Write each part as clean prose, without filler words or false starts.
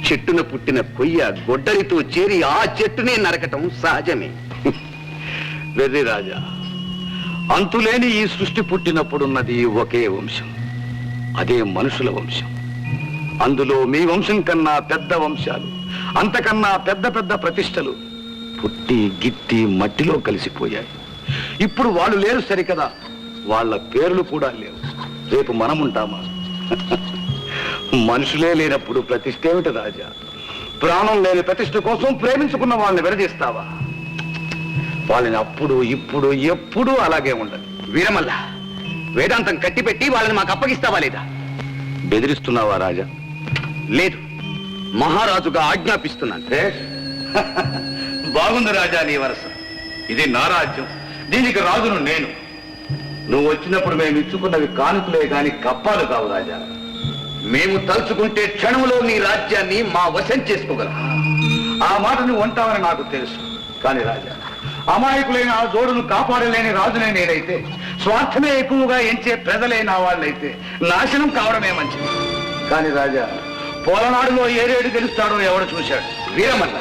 చెట్టున పుట్టిన కొయ్య గొడ్డలితో చేరి ఆ చెట్టునే నరకటం సహజమే. వెర్రి రాజా, అంతులేని ఈ సృష్టి పుట్టినప్పుడున్నది ఒకే వంశం, అదే మనుషుల వంశం. అందులో మీ వంశం కన్నా పెద్ద వంశాలు, అంతకన్నా పెద్ద పెద్ద ప్రతిష్టలు పుట్టి గిట్టి మట్టిలో కలిసిపోయాయి. ఇప్పుడు వాళ్ళు లేరు సరికదా, వాళ్ళ పేర్లు కూడా లేవు. రేపు మనముంటామా? మనుషులే లేనప్పుడు ప్రతిష్ట ఏమిటి రాజా? ప్రాణం లేని ప్రతిష్ట కోసం ప్రేమించుకున్న వాళ్ళని విడదీస్తావా? వాళ్ళని అప్పుడు ఇప్పుడు ఎప్పుడు అలాగే ఉండాలి. వీరమల్ల, వేదాంతం కట్టిపెట్టి వాళ్ళని మాకు అప్పగిస్తావా లేదా? బెదిరిస్తున్నావా రాజా? లేదు, మహారాజుగా ఆజ్ఞాపిస్తున్నాను. బాగుంది రాజా నీ వరస. ఇది నా రాజ్యం, దీనికి రాజును నేను. నువ్వు వచ్చినప్పుడు మేము ఇచ్చుకున్నవి కానుకలే గాని కప్పాలు కావు రాజా. మేము తలుచుకుంటే క్షణంలో నీ రాజ్యాన్ని మా వశం చేసుకోగలం. ఆ మాట నువ్వు అంటావని నాకు తెలుసు. కానీ రాజా, అమాయకులైన ఆ జోడును కాపాడలేని రాజునే నేనైతే, స్వార్థమే ఎక్కువగా ఎంచే ప్రజలే నా వాళ్ళైతే నాశనం కావడమే మంచిది. కానీ రాజా, పోలనాడులో ఏరేడు గెలుస్తాడో ఎవడు చూశాడు? వీరమల్ల,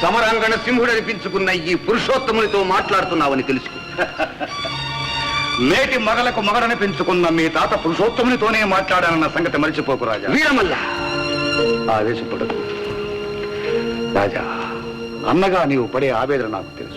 సమరాంగణ సింహుడు అనిపించుకున్న ఈ పురుషోత్తమునితో మాట్లాడుతున్నావని తెలుసు. నేటి మగలకు మగడని పెంచుకున్న మీ తాత పురుషోత్తమునితోనే మాట్లాడానన్న సంగతి మరిచిపోకు రాజా. వీరమల్ల, ఆవేశపడకు రాజా. అన్నగా నీవు పడే ఆవేదన నాకు తెలుసు.